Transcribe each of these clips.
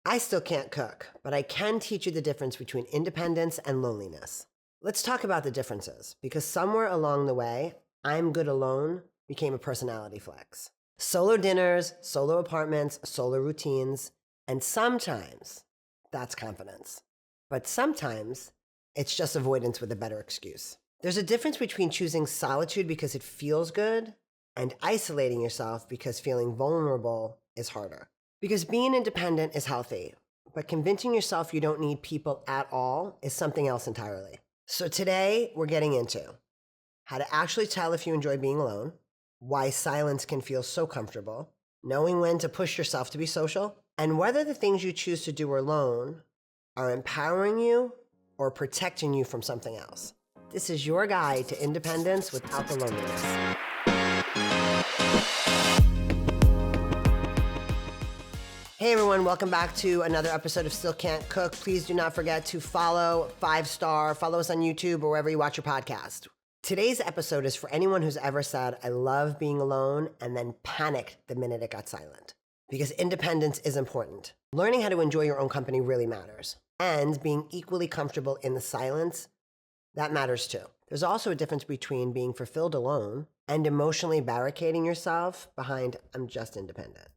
I still can't cook, but I can teach you the difference between independence and loneliness. Let's talk about the differences, because somewhere along the way, I'm good alone became a personality flex. Solo dinners, solo apartments, solo routines, and sometimes that's confidence. But sometimes it's just avoidance with a better excuse. There's a difference between choosing solitude because it feels good and isolating yourself because feeling vulnerable is harder. Because being independent is healthy, but convincing yourself you don't need people at all is something else entirely. So today we're getting into how to actually tell if you enjoy being alone, why silence can feel so comfortable, knowing when to push yourself to be social, and whether the things you choose to do alone are empowering you or protecting you from something else. This is your guide to independence without the loneliness. Hey everyone, welcome back to another episode of Still Can't Cook. Please do not forget to follow 5-star, follow us on YouTube or wherever you watch your podcast. Today's episode is for anyone who's ever said, I love being alone, and then panicked the minute it got silent. Because independence is important. Learning how to enjoy your own company really matters. And being equally comfortable in the silence, that matters too. There's also a difference between being fulfilled alone and emotionally barricading yourself behind, I'm just independent.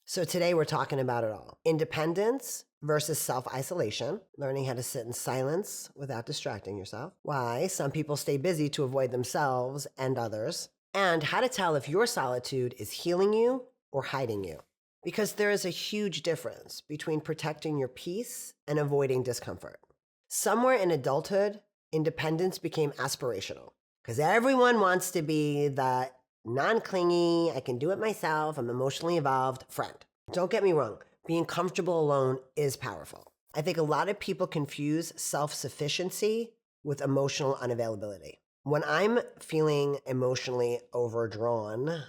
So today we're talking about it all. Independence versus self-isolation, learning how to sit in silence without distracting yourself, why some people stay busy to avoid themselves and others, and how to tell if your solitude is healing you or hiding you. Because there is a huge difference between protecting your peace and avoiding discomfort. Somewhere in adulthood, independence became aspirational because everyone wants to be the non-clingy, I can do it myself, I'm emotionally evolved friend. Don't get me wrong, being comfortable alone is powerful. I think a lot of people confuse self-sufficiency with emotional unavailability. When I'm feeling emotionally overdrawn,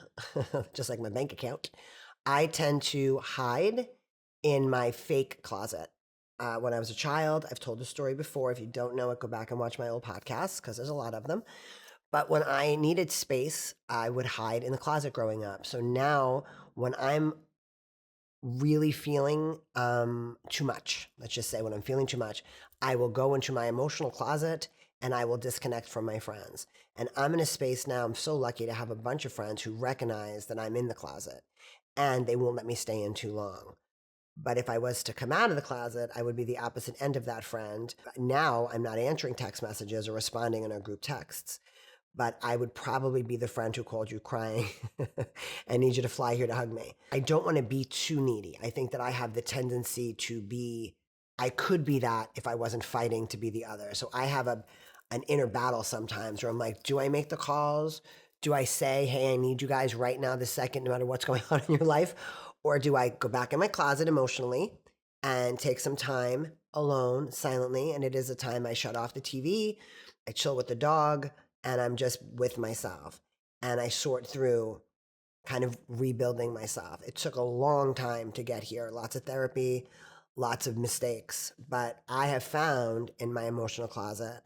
just like my bank account, I tend to hide in my fake closet. When I was a child, I've told the story before. If you don't know it, go back and watch my old podcasts because there's a lot of them. But when I needed space, I would hide in the closet growing up. So now when I'm really feeling too much, let's just say when I'm feeling too much, I will go into my emotional closet and I will disconnect from my friends. And I'm in a space now, I'm so lucky to have a bunch of friends who recognize that I'm in the closet and they won't let me stay in too long. But if I was to come out of the closet, I would be the opposite end of that friend. Now I'm not answering text messages or responding in our group texts. But I would probably be the friend who called you crying and need you to fly here to hug me. I don't want to be too needy. I think that I have the tendency to be, I could be that if I wasn't fighting to be the other. So I have an inner battle sometimes where I'm like, do I make the calls? Do I say, hey, I need you guys right now, this second, no matter what's going on in your life? Or do I go back in my closet emotionally and take some time alone, silently? And it is a time I shut off the TV, I chill with the dog, and I'm just with myself. And I sort through kind of rebuilding myself. It took a long time to get here. Lots of therapy, lots of mistakes. But I have found in my emotional closet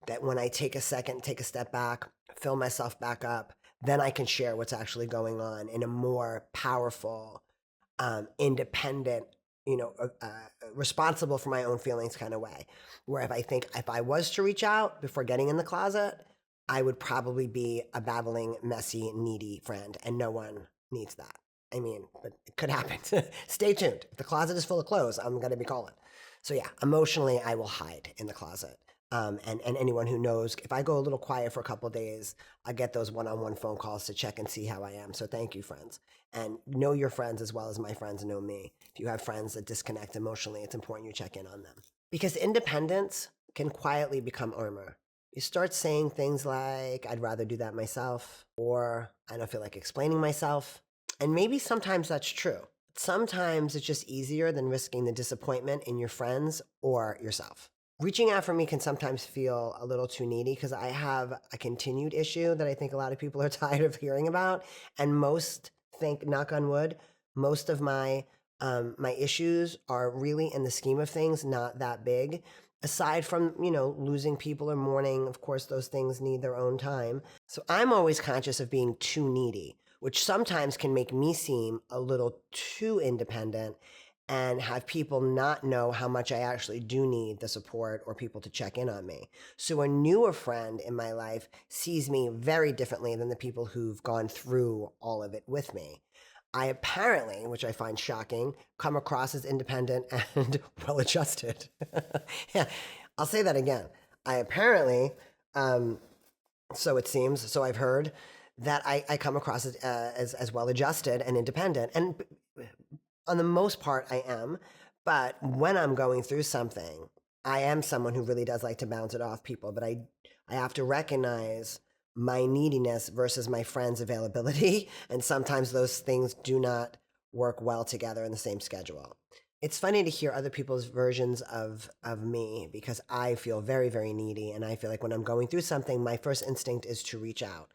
that when I take a second, take a step back, fill myself back up, then I can share what's actually going on in a more powerful, independent, responsible for my own feelings kind of way. Where if I was to reach out before getting in the closet, I would probably be a battling, messy, needy friend, and no one needs that. I mean, but it could happen. Stay tuned. If the closet is full of clothes, I'm going to be calling. So yeah, emotionally, I will hide in the closet. And anyone who knows, if I go a little quiet for a couple of days, I get those one-on-one phone calls to check and see how I am. So thank you, friends. And know your friends as well as my friends know me. If you have friends that disconnect emotionally, it's important you check in on them. Because independence can quietly become armor. You start saying things like, I'd rather do that myself, or I don't feel like explaining myself. And maybe sometimes that's true. Sometimes it's just easier than risking the disappointment in your friends or yourself. Reaching out for me can sometimes feel a little too needy because I have a continued issue that I think a lot of people are tired of hearing about. And most think, knock on wood, most of my issues are really, in the scheme of things, not that big. Aside from, losing people or mourning, of course, those things need their own time. So I'm always conscious of being too needy, which sometimes can make me seem a little too independent and have people not know how much I actually do need the support or people to check in on me. So a newer friend in my life sees me very differently than the people who've gone through all of it with me. I apparently, which I find shocking, come across as independent and well adjusted. Yeah, I'll say that again. I apparently, so it seems, so I've heard, that I come across as well adjusted and independent. And on the most part, I am. But when I'm going through something, I am someone who really does like to bounce it off people. But I have to recognize my neediness versus my friend's availability. And sometimes those things do not work well together in the same schedule. It's funny to hear other people's versions of me because I feel very, very needy. And I feel like when I'm going through something, my first instinct is to reach out.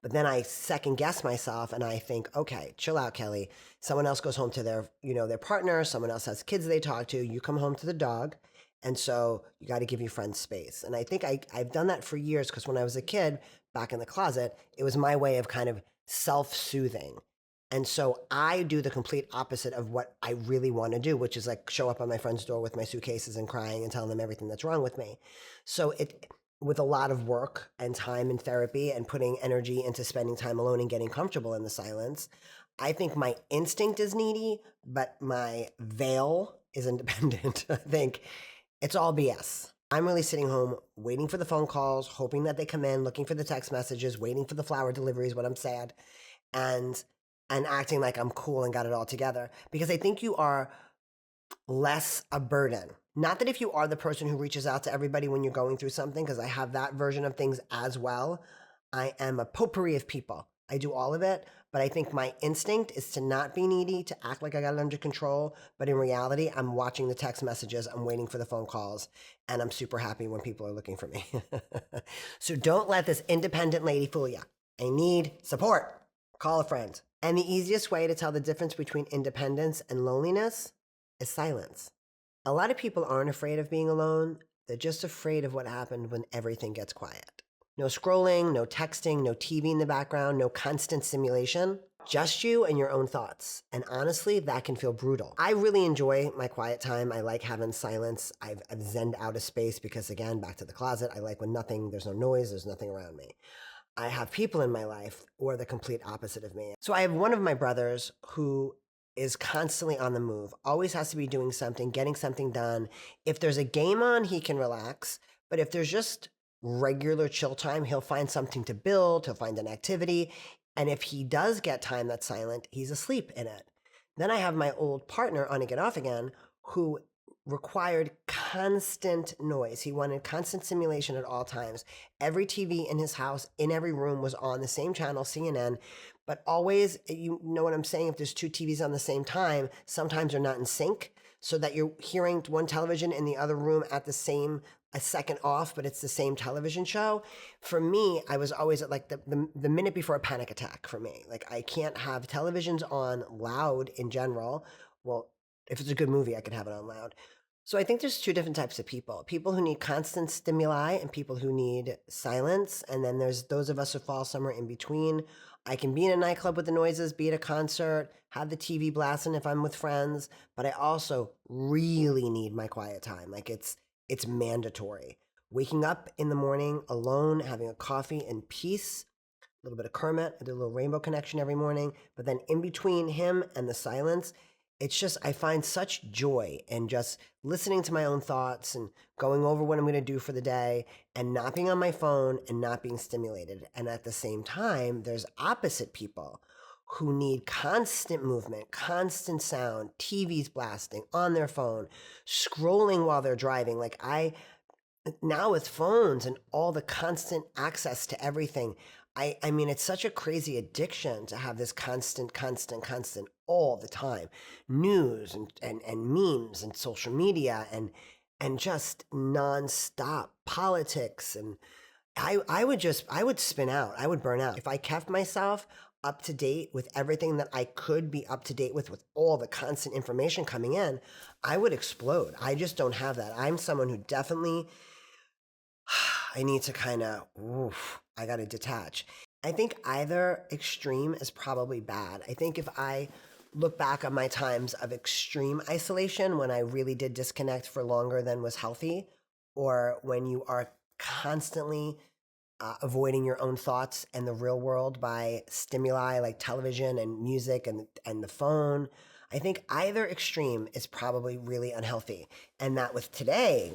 But then I second guess myself and I think, okay, chill out, Kelley. Someone else goes home to their partner. Someone else has kids they talk to. You come home to the dog. And so you got to give your friends space. And I think I've done that for years because when I was a kid back in the closet, it was my way of kind of self-soothing. And so I do the complete opposite of what I really want to do, which is like show up on my friend's door with my suitcases and crying and telling them everything that's wrong with me. So with a lot of work and time and therapy and putting energy into spending time alone and getting comfortable in the silence, I think my instinct is needy, but my veil is independent. I think it's all BS. I'm really sitting home waiting for the phone calls, hoping that they come in, looking for the text messages, waiting for the flower deliveries when I'm sad, and acting like I'm cool and got it all together. Because I think you are less a burden. Not that if you are the person who reaches out to everybody when you're going through something, because I have that version of things as well. I am a potpourri of people. I do all of it, but I think my instinct is to not be needy, to act like I got it under control. But in reality, I'm watching the text messages, I'm waiting for the phone calls, and I'm super happy when people are looking for me. So don't let this independent lady fool you. I need support. Call a friend. And the easiest way to tell the difference between independence and loneliness is silence. A lot of people aren't afraid of being alone. They're just afraid of what happened when everything gets quiet. No scrolling, no texting, no TV in the background, no constant stimulation. Just you and your own thoughts. And honestly, that can feel brutal. I really enjoy my quiet time. I like having silence. I've zenned out of space because, again, back to the closet, I like when there's no noise, there's nothing around me. I have people in my life who are the complete opposite of me. So I have one of my brothers who is constantly on the move, always has to be doing something, getting something done. If there's a game on, he can relax. But if there's just regular chill time, he'll find something to build, he'll find an activity. And if he does get time that's silent, he's asleep in it. Then I have my old partner on Again Off Again who required constant noise. He wanted constant stimulation at all times. Every TV in his house, in every room, was on the same channel, CNN. But always, you know what I'm saying? If there's two TVs on the same time, sometimes they're not in sync, so that you're hearing one television in the other room at a second off, but it's the same television show. For me, I was always at like the minute before a panic attack for me. Like I can't have televisions on loud in general. Well, if it's a good movie, I could have it on loud. So I think there's two different types of people. People who need constant stimuli and people who need silence. And then there's those of us who fall somewhere in between. I can be in a nightclub with the noises, be at a concert, have the TV blasting if I'm with friends, but I also really need my quiet time. Like it's mandatory. Waking up in the morning alone, having a coffee in peace, a little bit of Kermit, I do a little Rainbow Connection every morning, but then in between him and the silence, it's just, I find such joy in just listening to my own thoughts and going over what I'm going to do for the day and not being on my phone and not being stimulated. And at the same time, there's opposite people who need constant movement, constant sound, TVs blasting on their phone, scrolling while they're driving. Like now with phones and all the constant access to everything, I mean, it's such a crazy addiction to have this constant all the time. News and memes and social media and just nonstop politics. And I would spin out. I would burn out. If I kept myself up to date with everything that I could be up to date with all the constant information coming in, I would explode. I just don't have that. I'm someone who definitely, I need to kind of, I got to detach. I think either extreme is probably bad. I think if I look back on my times of extreme isolation when I really did disconnect for longer than was healthy, or when you are constantly avoiding your own thoughts and the real world by stimuli like television and music and the phone. I think either extreme is probably really unhealthy. And that with today,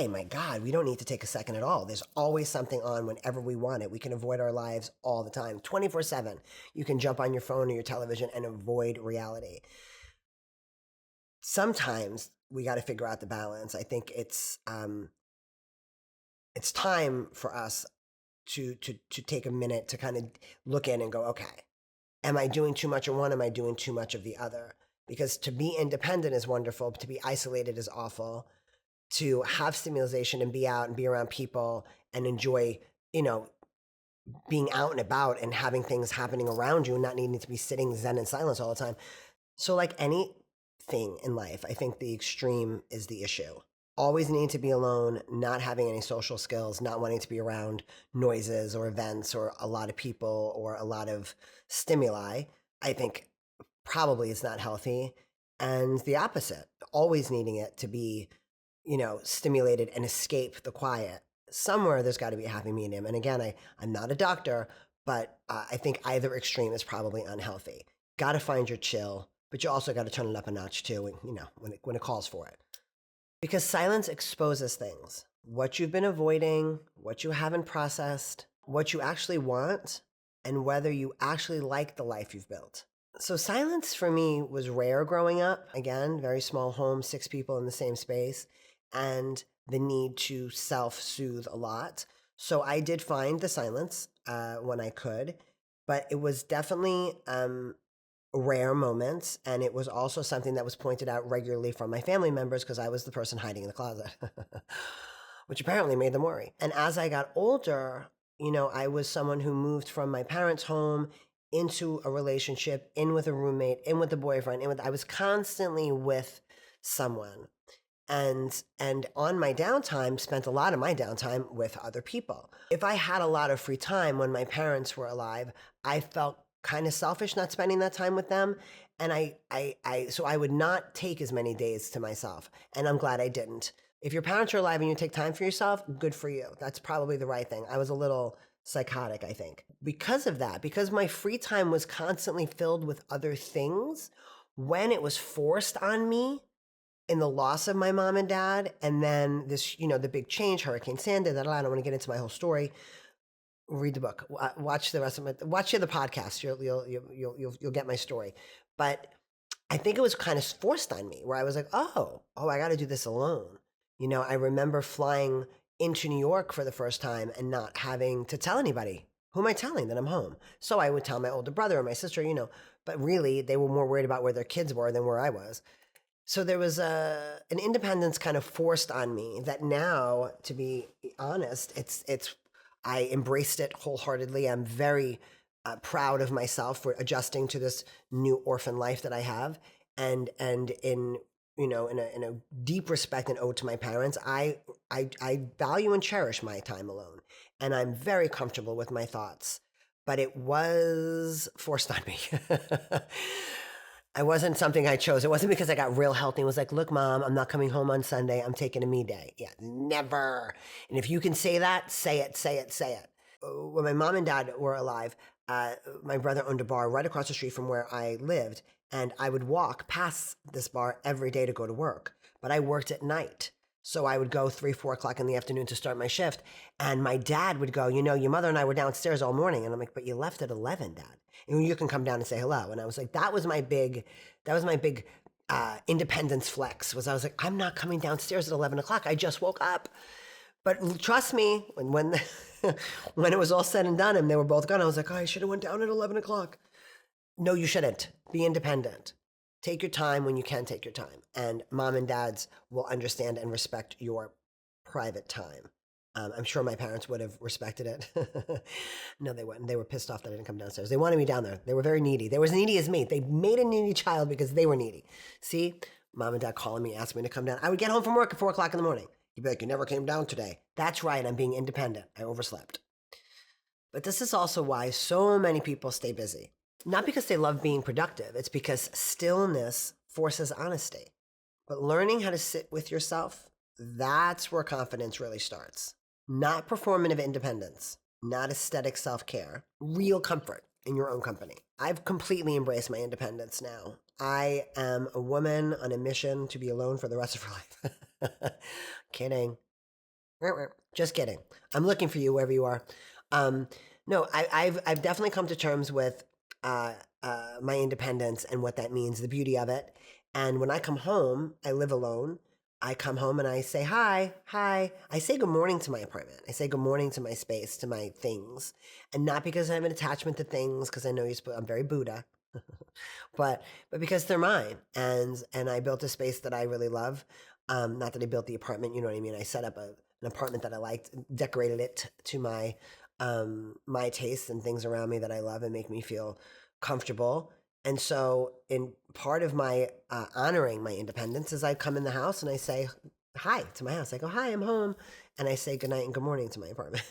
my God, we don't need to take a second at all. There's always something on whenever we want it. We can avoid our lives all the time, 24/7. You can jump on your phone or your television and avoid reality. Sometimes we got to figure out the balance. I think it's time for us to take a minute to kind of look in and go, okay, am I doing too much of one? Am I doing too much of the other? Because to be independent is wonderful, but to be isolated is awful. To have stimulation and be out and be around people and enjoy, being out and about and having things happening around you and not needing to be sitting zen in silence all the time. So like anything in life, I think the extreme is the issue. Always needing to be alone, not having any social skills, not wanting to be around noises or events or a lot of people or a lot of stimuli, I think probably is not healthy. And the opposite, always needing it to be, stimulated and escape the quiet. Somewhere there's got to be a happy medium. And again, I'm not a doctor, but I think either extreme is probably unhealthy. Got to find your chill, but you also got to turn it up a notch too, when it calls for it. Because silence exposes things. What you've been avoiding, what you haven't processed, what you actually want, and whether you actually like the life you've built. So silence for me was rare growing up. Again, very small home, 6 people in the same space, and the need to self-soothe a lot. So I did find the silence when I could, but it was definitely rare moments, and it was also something that was pointed out regularly from my family members because I was the person hiding in the closet, which apparently made them worry. And as I got older, I was someone who moved from my parents' home into a relationship, in with a roommate, in with a boyfriend, I was constantly with someone. And on my downtime, spent a lot of my downtime with other people. If I had a lot of free time when my parents were alive, I felt kind of selfish not spending that time with them. And so I would not take as many days to myself. And I'm glad I didn't. If your parents are alive and you take time for yourself, good for you. That's probably the right thing. I was a little psychotic, I think. Because of that, because my free time was constantly filled with other things, when it was forced on me in the loss of my mom and dad, and then this, the big change, Hurricane Sandy, I don't want to get into my whole story. Read the book, watch the rest of it, watch the other podcast. You'll get my story. But I think it was kind of forced on me where I was like, oh, I got to do this alone. I remember flying into New York for the first time and not having to tell anybody. Who am I telling that I'm home? So I would tell my older brother or my sister, but really they were more worried about where their kids were than where I was. So there was an independence kind of forced on me that now, to be honest, I embraced it wholeheartedly. I'm very proud of myself for adjusting to this new orphan life that I have, and in a deep respect and ode to my parents, I value and cherish my time alone, and I'm very comfortable with my thoughts. But it was forced on me. It wasn't something I chose. It wasn't because I got real healthy and was like, look, Mom, I'm not coming home on Sunday. I'm taking a me day. Yeah, never. And if you can say that, say it, say it, say it. When my mom and dad were alive, my brother owned a bar right across the street from where I lived. And I would walk past this bar every day to go to work. But I worked at night. So I would go 3, 4 o'clock in the afternoon to start my shift. And my dad would go, your mother and I were downstairs all morning. And I'm like, but you left at 11, Dad. And you can come down and say hello. And I was like, that was my big independence flex. I was like, I'm not coming downstairs at 11 o'clock. I just woke up. But trust me, when when it was all said and done and they were both gone, I was like, I should have went down at 11 o'clock. No, you shouldn't. Be independent. Take your time when you can take your time. And mom and dads will understand and respect your private time. I'm sure my parents would have respected it. No, they wouldn't. They were pissed off that I didn't come downstairs. They wanted me down there. They were very needy. They were as needy as me. They made a needy child because they were needy. See, mom and dad calling me, asking me to come down. I would get home from work at 4 o'clock in the morning. You'd be like, you never came down today. That's right. I'm being independent. I overslept. But this is also why so many people stay busy. Not because they love being productive. It's because stillness forces honesty. But learning how to sit with yourself, that's where confidence really starts. Not performative independence, not aesthetic self-care, real comfort in your own company. I've completely embraced my independence now. I am a woman on a mission to be alone for the rest of her life. Kidding. Just kidding. I'm looking for you wherever you are. No, I've definitely come to terms with my independence and what that means, the beauty of it. And when I come home, I live alone. I come home and I say hi. I say good morning to my apartment. I say good morning to my space, to my things, and not because I have an attachment to things, because I know I'm very Buddha, but because they're mine, and I built a space that I really love. Not that I built the apartment, you know what I mean. I set up an apartment that I liked, decorated it to my tastes and things around me that I love and make me feel comfortable. And so, in part of my honoring my independence is I come in the house and I say hi to my house. I go, hi, I'm home. And I say good night and good morning to my apartment.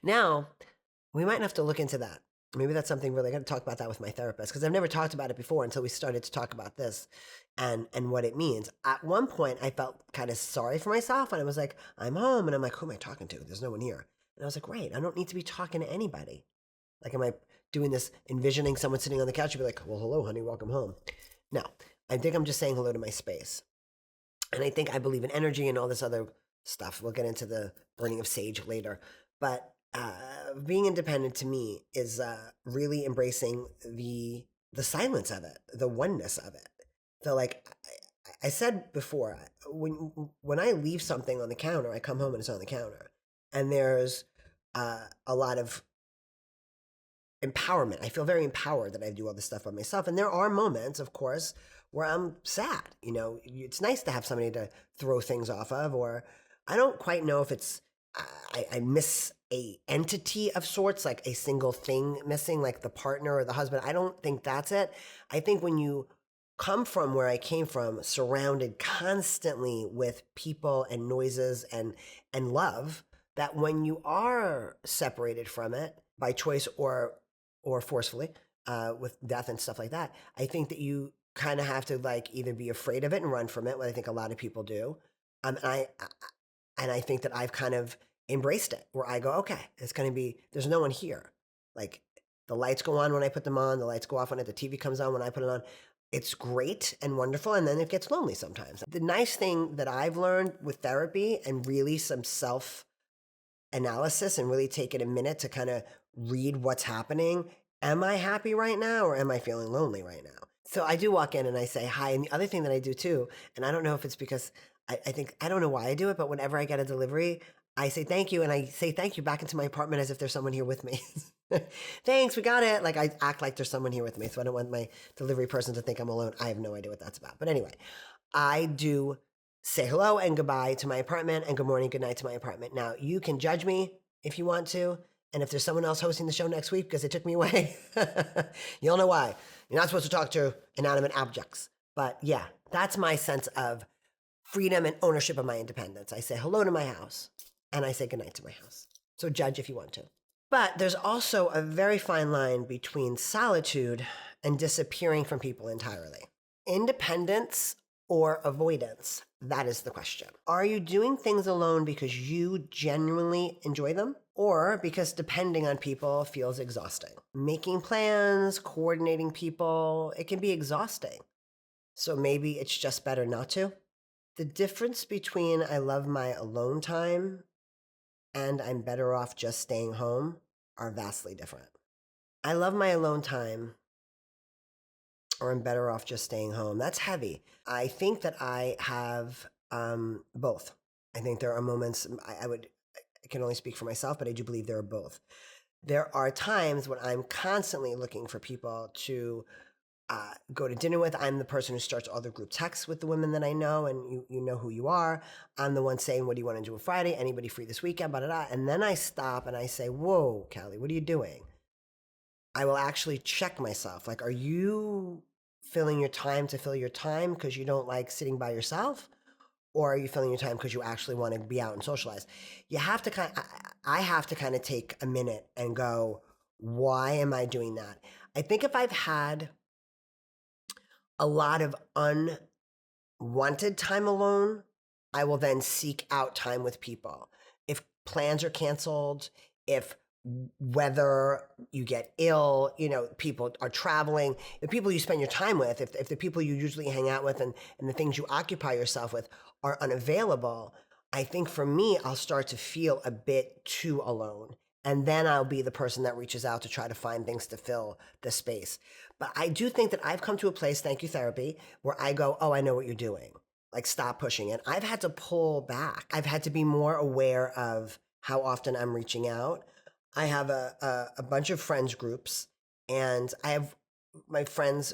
Now, we might have to look into that. Maybe that's something really, I got to talk about that with my therapist, because I've never talked about it before until we started to talk about this and what it means. At one point, I felt kind of sorry for myself, and I was like, I'm home. And I'm like, who am I talking to? There's no one here. And I was like, right, I don't need to be talking to anybody. Like, am I doing this, envisioning someone sitting on the couch and be like, well, hello, honey, welcome home? No, I think I'm just saying hello to my space. And I believe in energy and all this other stuff. We'll get into the burning of sage later. But being independent to me is really embracing the silence of it, the oneness of it. So, like I said before, when I leave something on the counter, I come home and it's on the counter, and there's a lot of empowerment. I feel very empowered that I do all this stuff by myself. And there are moments, of course, where I'm sad. You know, it's nice to have somebody to throw things off of, or I don't quite know if it's, I miss a entity of sorts, like a single thing missing, like the partner or the husband. I don't think that's it. I think when you come from where I came from, surrounded constantly with people and noises and love, that when you are separated from it by choice or forcefully, with death and stuff like that, I think that you kind of have to like either be afraid of it and run from it, what I think a lot of people do. And I think that I've kind of embraced it, where I go, okay, it's going to be, there's no one here. Like, the lights go on when I put them on, the lights go off when the TV comes on when I put it on. It's great and wonderful, and then it gets lonely sometimes. The nice thing that I've learned with therapy and really some self analysis and really taking a minute to kind of read what's happening. Am I happy right now, or am I feeling lonely right now? So I do walk in and I say hi. And the other thing that I do too, and I don't know if it's because I don't know why I do it, but whenever I get a delivery, I say thank you, and I say thank you back into my apartment as if there's someone here with me. Thanks, we got it. Like, I act like there's someone here with me, so I don't want my delivery person to think I'm alone. I have no idea what that's about. But anyway, I do say hello and goodbye to my apartment, and good morning, good night to my apartment. Now, you can judge me if you want to, and if there's someone else hosting the show next week because they took me away, you'll know why. You're not supposed to talk to inanimate objects. But yeah, that's my sense of freedom and ownership of my independence. I say hello to my house, and I say goodnight to my house. So judge if you want to. But there's also a very fine line between solitude and disappearing from people entirely. Independence or avoidance? That is the question. Are you doing things alone because you genuinely enjoy them, or because depending on people feels exhausting? Making plans, coordinating people, it can be exhausting. So maybe it's just better not to. The difference between I love my alone time and I'm better off just staying home are vastly different. I love my alone time, or I'm better off just staying home. That's heavy. I think that I have both. I think there are moments, I can only speak for myself, but I do believe there are both. There are times when I'm constantly looking for people to go to dinner with. I'm the person who starts all the group texts with the women that I know, and you know who you are. I'm the one saying, what do you want to do on Friday? Anybody free this weekend? Blah, blah, blah. And then I stop and I say, whoa, Kelley, what are you doing? I will actually check myself. Like, are you filling your time to fill your time because you don't like sitting by yourself? Or are you filling your time because you actually want to be out and socialize? You have to I have to kind of take a minute and go, why am I doing that? I think if I've had a lot of unwanted time alone, I will then seek out time with people. If plans are canceled, if whether you get ill, people are traveling, the people you spend your time with, if the people you usually hang out with and the things you occupy yourself with are unavailable, I think for me, I'll start to feel a bit too alone. And then I'll be the person that reaches out to try to find things to fill the space. But I do think that I've come to a place, thank you therapy, where I go, oh, I know what you're doing. Like, stop pushing it. I've had to pull back. I've had to be more aware of how often I'm reaching out. I have a bunch of friends groups, and I have my friends,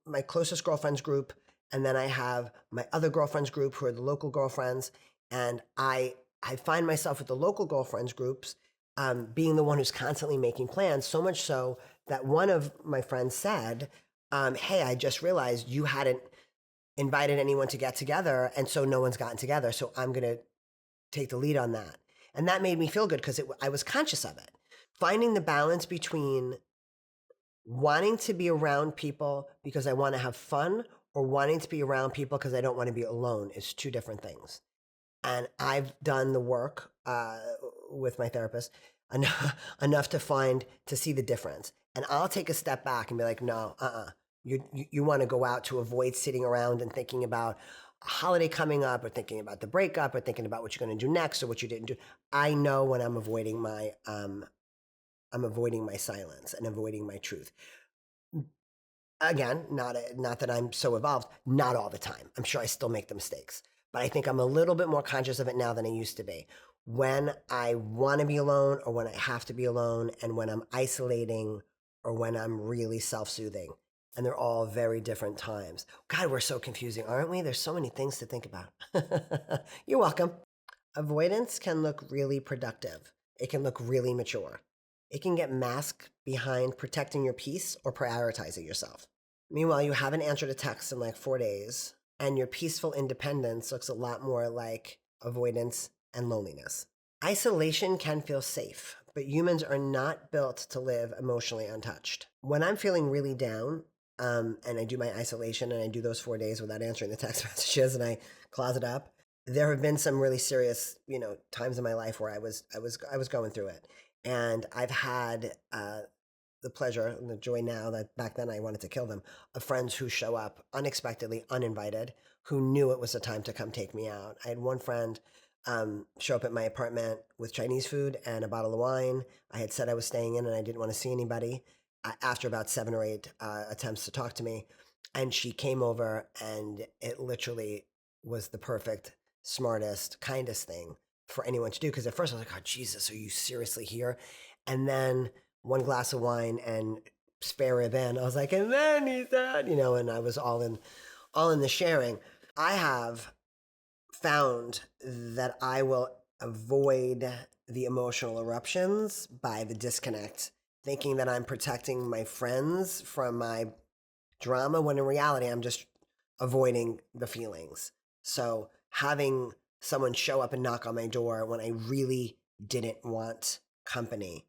my closest girlfriends group, and then I have my other girlfriends group who are the local girlfriends. And I find myself with the local girlfriends groups being the one who's constantly making plans, so much so that one of my friends said, hey, I just realized you hadn't invited anyone to get together, and so no one's gotten together, so I'm going to take the lead on that. And that made me feel good because I was conscious of it. Finding the balance between wanting to be around people because I want to have fun or wanting to be around people because I don't want to be alone is two different things. And I've done the work with my therapist enough to see the difference. And I'll take a step back and be like, no, You want to go out to avoid sitting around and thinking about a holiday coming up or thinking about the breakup or thinking about what you're going to do next or what you didn't do. I know when I'm avoiding my silence and avoiding my truth. Again, not that I'm so evolved, not all the time. I'm sure I still make the mistakes, but I think I'm a little bit more conscious of it now than I used to be. When I want to be alone or when I have to be alone, and when I'm isolating or when I'm really self-soothing. And they're all very different times. God, we're so confusing, aren't we? There's so many things to think about. You're welcome. Avoidance can look really productive. It can look really mature. It can get masked behind protecting your peace or prioritizing yourself. Meanwhile, you haven't answered a text in like 4 days, and your peaceful independence looks a lot more like avoidance and loneliness. Isolation can feel safe, but humans are not built to live emotionally untouched. When I'm feeling really down, and I do my isolation and I do those 4 days without answering the text messages and I closet up, there have been some really serious, times in my life where I was going through it. And I've had the pleasure and the joy now that back then I wanted to kill them, of friends who show up unexpectedly, uninvited, who knew it was a time to come take me out. I had one friend show up at my apartment with Chinese food and a bottle of wine. I had said I was staying in and I didn't want to see anybody after about 7 or 8 attempts to talk to me. And she came over, and it literally was the perfect, smartest, kindest thing for anyone to do. Because at first I was like, oh, Jesus, are you seriously here? And then one glass of wine and spare rib in, I was like, and then he said, and I was all in the sharing. I have found that I will avoid the emotional eruptions by the disconnect, thinking that I'm protecting my friends from my drama, when in reality, I'm just avoiding the feelings. So having someone show up and knock on my door when I really didn't want company,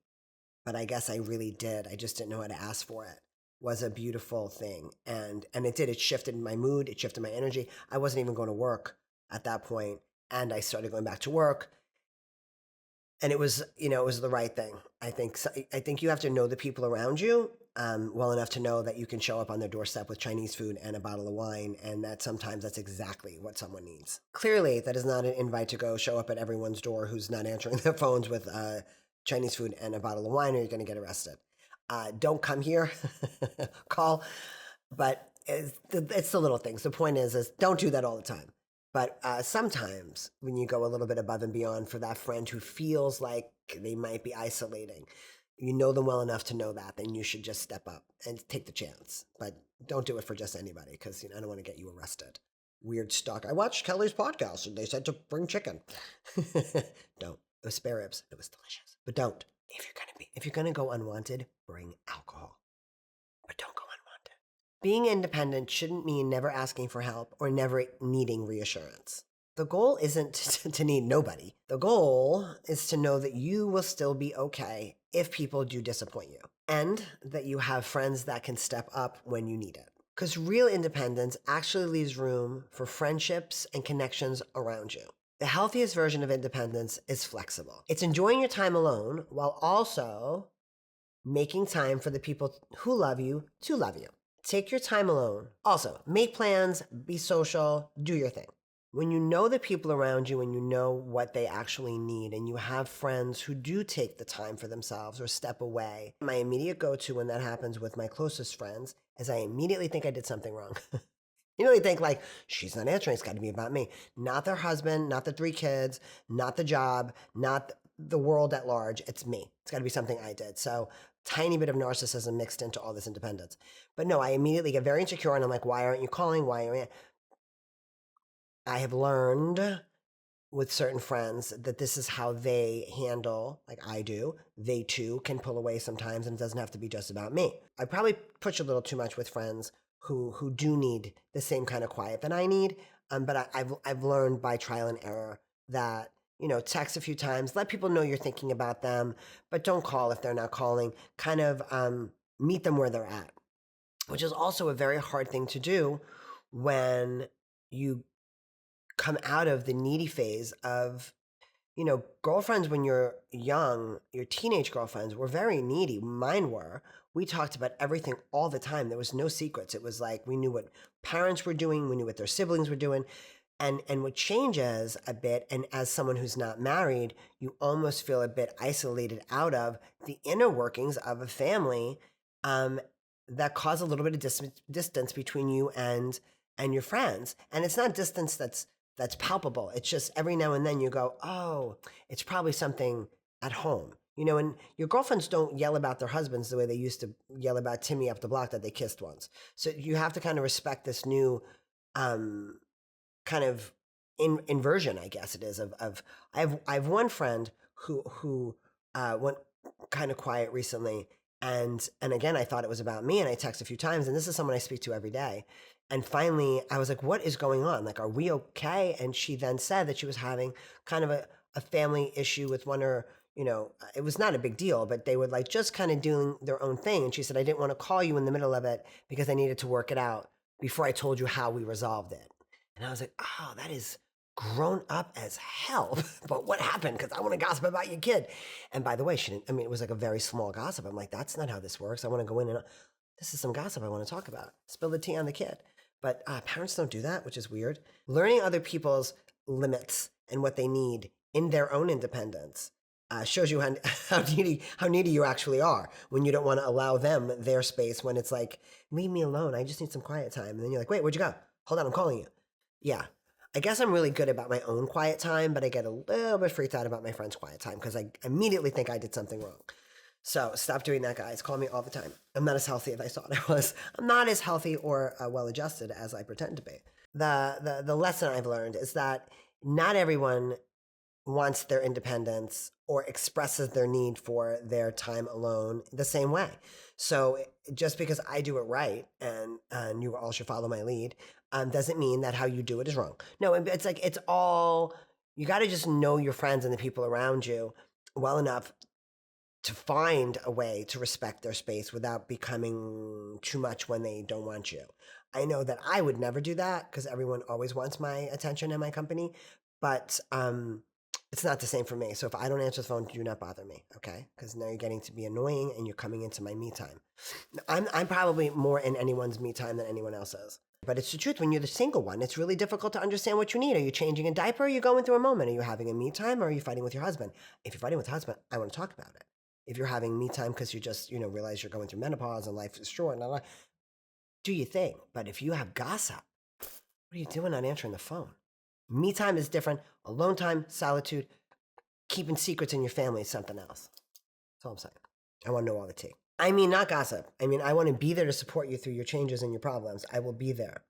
but I guess I really did, I just didn't know how to ask for it, was a beautiful thing. And it did. It shifted my mood. It shifted my energy. I wasn't even going to work at that point, and I started going back to work. And it was, it was the right thing. I think you have to know the people around you well enough to know that you can show up on their doorstep with Chinese food and a bottle of wine, and that sometimes that's exactly what someone needs. Clearly, that is not an invite to go show up at everyone's door who's not answering their phones with Chinese food and a bottle of wine, or you're going to get arrested. Don't come here. Call. But it's the little things. The point is don't do that all the time. But sometimes when you go a little bit above and beyond for that friend who feels like they might be isolating, you know them well enough to know that, then you should just step up and take the chance. But don't do it for just anybody, because I don't want to get you arrested. Weird stalk. I watched Kelley's podcast and they said to bring chicken. Don't. It was spare ribs. It was delicious. But don't. If you're gonna go unwanted, bring alcohol. But don't go unwanted. Being independent shouldn't mean never asking for help or never needing reassurance. The goal isn't to need nobody. The goal is to know that you will still be okay if people do disappoint you, and that you have friends that can step up when you need it. Because real independence actually leaves room for friendships and connections around you. The healthiest version of independence is flexible. It's enjoying your time alone while also making time for the people who love you to love you. Take your time alone. Also, make plans, be social, do your thing. When you know the people around you and you know what they actually need, and you have friends who do take the time for themselves or step away, my immediate go-to when that happens with my closest friends is I immediately think I did something wrong. You know, they think like, she's not answering, it's got to be about me. Not their husband, not the 3 kids, not the job, not the world at large. It's me. It's got to be something I did. So tiny bit of narcissism mixed into all this independence. But no, I immediately get very insecure and I'm like, why aren't you calling? Why aren't you? I have learned with certain friends that this is how they handle, like I do. They too can pull away sometimes, and it doesn't have to be just about me. I probably push a little too much with friends who do need the same kind of quiet that I need. But I've learned by trial and error that, you know, text a few times, let people know you're thinking about them, but don't call if they're not calling. Kind of meet them where they're at, which is also a very hard thing to do when you come out of the needy phase of, you know, girlfriends when you're young, your teenage girlfriends were very needy. Mine were. We talked about everything all the time. There was no secrets. It was like we knew what parents were doing, we knew what their siblings were doing. And what changes a bit, and as someone who's not married, you almost feel a bit isolated out of the inner workings of a family, that cause a little bit of distance between you and your friends. And it's not distance that's palpable. It's just every now and then you go, oh, it's probably something at home. You know, and your girlfriends don't yell about their husbands the way they used to yell about Timmy up the block that they kissed once. So you have to kind of respect this new kind of inversion, I guess it is, of I have one friend who went kind of quiet recently. And again, I thought it was about me, and I text a few times, and this is someone I speak to every day. And finally, I was like, what is going on? Like, are we okay? And she then said that she was having kind of a family issue with one of her, you know, it was not a big deal, but they were like just kind of doing their own thing. And she said, I didn't want to call you in the middle of it because I needed to work it out before I told you how we resolved it. And I was like, oh, that is grown up as hell. But what happened? Because I want to gossip about your kid. And by the way, she didn't, I mean, it was like a very small gossip. I'm like, that's not how this works. I want to go in and this is some gossip I want to talk about. Spill the tea on the kid. But parents don't do that, which is weird. Learning other people's limits and what they need in their own independence shows you how needy you actually are when you don't want to allow them their space, when it's like, leave me alone. I just need some quiet time. And then you're like, wait, where'd you go? Hold on, I'm calling you. Yeah. I guess I'm really good about my own quiet time, but I get a little bit freaked out about my friend's quiet time because I immediately think I did something wrong. So stop doing that, guys. Call me all the time. I'm not as healthy as I thought I was. I'm not as healthy or well-adjusted as I pretend to be. The lesson I've learned is that not everyone wants their independence or expresses their need for their time alone the same way. So just because I do it right and you all should follow my lead, doesn't mean that how you do it is wrong. No, it's like, it's all, you got to just know your friends and the people around you well enough to find a way to respect their space without becoming too much when they don't want you. I know that I would never do that because everyone always wants my attention and my company, but it's not the same for me. So if I don't answer the phone, do not bother me, okay? Because now you're getting to be annoying and you're coming into my me time. I'm probably more in anyone's me time than anyone else's. But it's the truth. When you're the single one, it's really difficult to understand what you need. Are you changing a diaper? Or are you going through a moment? Are you having a me time, or are you fighting with your husband? If you're fighting with your husband, I want to talk about it. If you're having me time because you just, realize you're going through menopause and life is short, do your thing. But if you have gossip, what are you doing not answering the phone? Me time is different. Alone time, solitude, keeping secrets in your family is something else. That's all I'm saying. I want to know all the tea. I mean, not gossip. I mean, I want to be there to support you through your changes and your problems. I will be there.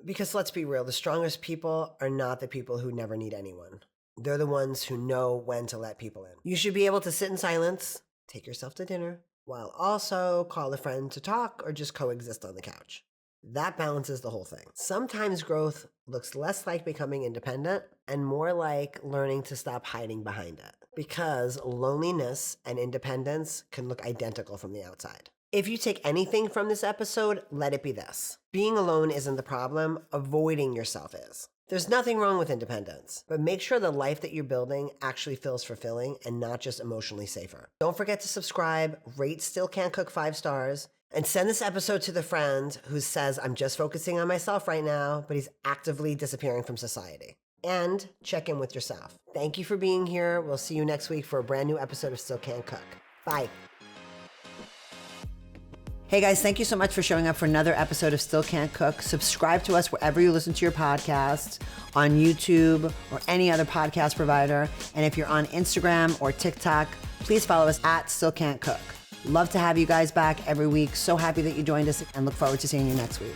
Because let's be real, the strongest people are not the people who never need anyone. They're the ones who know when to let people in. You should be able to sit in silence, take yourself to dinner, while also call a friend to talk or just coexist on the couch. That balances the whole thing. Sometimes growth looks less like becoming independent and more like learning to stop hiding behind it, because loneliness and independence can look identical from the outside. If you take anything from this episode, let it be this. Being alone isn't the problem, avoiding yourself is. There's nothing wrong with independence, but make sure the life that you're building actually feels fulfilling and not just emotionally safer. Don't forget to subscribe, rate Still Can't Cook 5 stars, and send this episode to the friend who says, I'm just focusing on myself right now, but he's actively disappearing from society. And check in with yourself. Thank you for being here. We'll see you next week for a brand new episode of Still Can't Cook. Bye. Hey guys, thank you so much for showing up for another episode of Still Can't Cook. Subscribe to us wherever you listen to your podcasts, on YouTube or any other podcast provider. And if you're on Instagram or TikTok, please follow us at Still Can't Cook. Love to have you guys back every week. So happy that you joined us and look forward to seeing you next week.